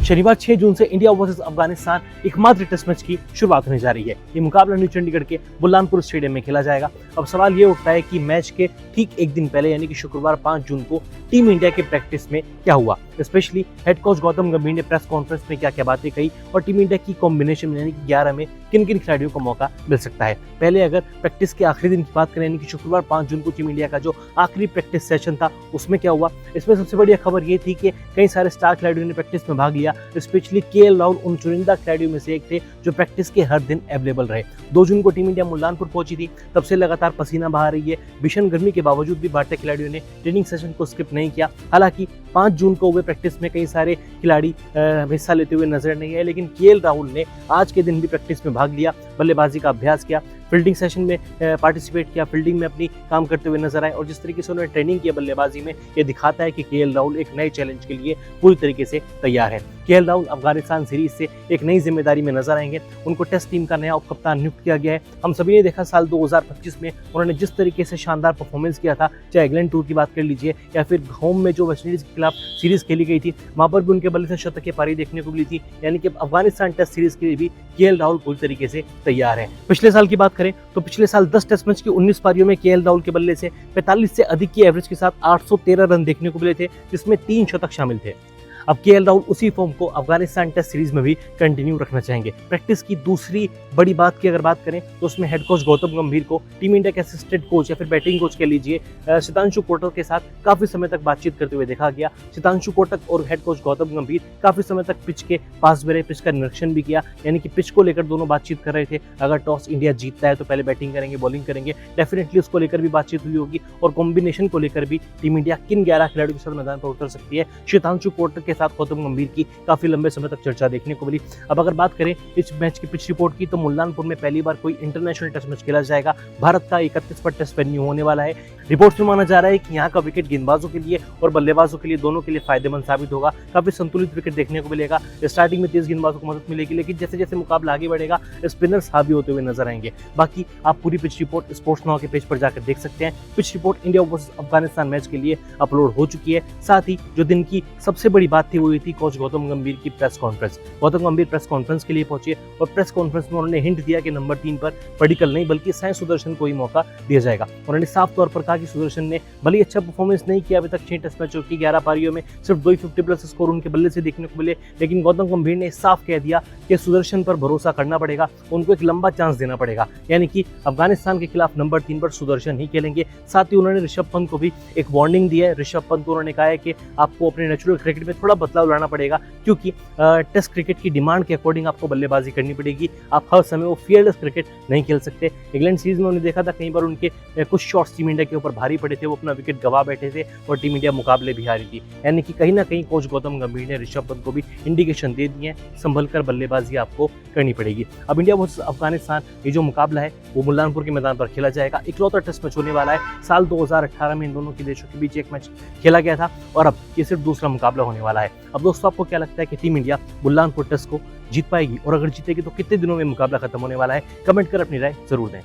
शनिवार 6 जून से India versus Afghanistan एकमात्र टेस्ट मैच की शुरुआत होने जा रही है। ये मुकाबला न्यू चंडीगढ़ के बुरहानपुर स्टेडियम में खेला जाएगा। अब सवाल ये उठता है कि मैच के ठीक एक दिन पहले यानी कि शुक्रवार 5 जून को टीम इंडिया के प्रैक्टिस में क्या हुआ, स्पेशली हेड कोच गौतम गंभीर ने प्रेस कॉन्फ्रेंस में क्या क्या बातें कही और टीम इंडिया की कॉम्बिनेशन यानी कि 11 में किन किन खिलाड़ियों को मौका मिल सकता है। पहले अगर प्रैक्टिस के आखिरी दिन की बात करें यानी कि शुक्रवार 5 जून को टीम इंडिया का जो आखिरी प्रैक्टिस सेशन था उसमें क्या हुआ, इसमें सबसे बढ़िया खबर ये थी कि कई सारे स्टार खिलाड़ियों ने प्रैक्टिस में भाग लिया। स्पेशली केएल राहुल उन चुनिंदा खिलाड़ियों में से एक थे जो प्रैक्टिस के हर दिन अवेलेबल रहे। 2 जून को टीम इंडिया बुरहानपुर पहुंची थी, तब से लगातार पसीना बहा रही है। भीषण गर्मी के बावजूद भी भारतीय खिलाड़ियों ने ट्रेनिंग सेशन को स्किप नहीं किया। हालांकि 5 जून को हुए प्रैक्टिस में कई सारे खिलाड़ी हिस्सा लेते हुए नजर नहीं आए, लेकिन केएल राहुल ने आज के दिन भी प्रैक्टिस में भाग लिया, बल्लेबाजी का अभ्यास किया, फील्डिंग सेशन में पार्टिसिपेट किया, फील्डिंग में अपनी काम करते हुए नजर आए और जिस तरीके से उन्होंने ट्रेनिंग किया बल्लेबाजी में, ये दिखाता है कि केएल राहुल एक नए चैलेंज के लिए पूरी तरीके से तैयार है। केएल राहुल अफगानिस्तान सीरीज से एक नई जिम्मेदारी में नजर आएंगे। उनको टेस्ट टीम का नया उप कप्तान नियुक्त किया गया है। हम सभी ने देखा साल 2025 में उन्होंने जिस तरीके से शानदार परफॉर्मेंस किया था, चाहे इंग्लैंड टूर की बात कर लीजिए या फिर होम में जो वेस्टइंडीज के खिलाफ सीरीज खेली गई थी, वहां पर भी उनके बल्ले से शतक की पारी देखने को मिली थी। यानी कि अफगानिस्तान टेस्ट सीरीज के लिए भी केएल राहुल पूरी तरीके से तैयार है। पिछले साल की बात करें तो पिछले साल 10 टेस्ट मैच की 19 पारियों में केएल राहुल के बल्ले से 45 से अधिक की एवरेज के साथ 813 रन देखने को मिले थे, जिसमें 3 शतक शामिल थे। अब केएल राहुल उसी फॉर्म को अफगानिस्तान टेस्ट सीरीज में भी कंटिन्यू रखना चाहेंगे। प्रैक्टिस की दूसरी बड़ी बात की अगर बात करें तो उसमें हेड कोच गौतम गंभीर को टीम इंडिया के असिस्टेंट कोच या फिर बैटिंग कोच कह लीजिए सितांशु कोटक के साथ काफी समय तक बातचीत करते हुए देखा गया। सितांशु कोटक और हेड कोच गौतम गंभीर काफी समय तक पिच के पास भी रहे, पिच का निरीक्षण भी किया, यानी कि पिच को लेकर दोनों बातचीत कर रहे थे। अगर टॉस इंडिया जीतता है तो पहले बैटिंग करेंगे, बॉलिंग करेंगे, डेफिनेटली उसको लेकर भी बातचीत हुई होगी और कॉम्बिनेशन को लेकर भी टीम इंडिया किन 11 खिलाड़ियों के साथ मैदान पर उतर सकती है, सितांशु कोटक के साथ गौतम गंभीर की काफी लंबे समय तक चर्चा देखने को मिली। अब अगर बात करें इस मैच की पिच रिपोर्ट की तो बुरहानपुर में पहली बार कोई इंटरनेशनल टेस्ट मैच खेला जाएगा। भारत का 31 पर टेस्ट वेन्यू होने वाला है। रिपोर्ट्स में माना जा रहा है कि यहाँ का विकेट गेंदबाजों के लिए और बल्लेबाजों के लिए दोनों के लिए फायदेमंद साबित होगा। काफी संतुलित विकेट देखने को मिलेगा। स्टार्टिंग में तेज गेंदबाजों को मदद मिलेगी, लेकिन जैसे जैसे मुकाबला आगे बढ़ेगा स्पिनर्स हावी होते हुए नजर आएंगे। बाकी आप पूरी पिच रिपोर्ट स्पोर्ट्स नाउ के पेज पर जाकर देख सकते हैं। Pitch report India versus Afghanistan match के लिए अपलोड हो चुकी है। साथ ही जो दिन की सबसे बड़ी बात थी वो ये थी कोच गौतम गंभीर की प्रेस कॉन्फ्रेंस। गौतम गंभीर प्रेस कॉन्फ्रेंस के लिए पहुंचे और प्रेस कॉन्फ्रेंस में उन्होंने हिंट दिया कि नंबर 3 पर पडिक्कल नहीं बल्कि साई सुदर्शन को ही मौका दिया जाएगा। उन्होंने साफ तौर पर कहा कि सुदर्शन ने भले ही अच्छा परफॉर्मेंस नहीं किया अभी तक 6 टेस्ट मैचों की 11 पारियों में, सिर्फ 250 प्लस स्कोर उनके बल्ले से देखने को मिले, लेकिन गौतम गंभीर ने साफ कह दिया कि सुदर्शन पर भरोसा करना पड़ेगा, उनको एक लंबा चांस देना पड़ेगा। यानी कि अफगानिस्तान के खिलाफ नंबर 3 पर सुदर्शन ही खेलेंगे। साथ ही उन्होंने ऋषभ पंत को भी एक वार्निंग दी है। ऋषभ पंत को उन्होंने कहा है कि आपको अपने नेचुरल क्रिकेट में थोड़ा बदलाव लाना पड़ेगा, क्योंकि टेस्ट क्रिकेट की डिमांड के अकॉर्डिंग आपको बल्लेबाजी करनी पड़ेगी। आप हर समय वो फियरलेस क्रिकेट नहीं खेल सकते। इंग्लैंड सीरीज में उन्होंने देखा था कई बार उनके कुछ शॉट्स टीम इंडिया के ऊपर भारी पड़े थे, वो अपना विकेट गवा बैठे थे और टीम इंडिया मुकाबले भी हारी थी। यानी कि कहीं ना कहीं कोच गौतम गंभीर ने ऋषभ पंत को भी इंडिकेशन दे दिए, संभल कर बल्लेबाजी आपको करनी पड़ेगी। अब इंडिया वर्सेस अफगानिस्तान ये जो मुकाबला है वो बुरहानपुर के मैदान पर खेला जाएगा। इकलौता टेस्ट मैच होने वाला है। साल 2018 में इन दोनों के देशों के बीच एक मैच खेला गया था और अब ये सिर्फ दूसरा मुकाबला होने वाला है। अब दोस्तों आपको क्या लगता है कि टीम इंडिया बुरहानपुर टेस्ट को जीत पाएगी और अगर जीतेगी तो कितने दिनों में मुकाबला खत्म होने वाला है? कमेंट कर अपनी राय जरूर दें।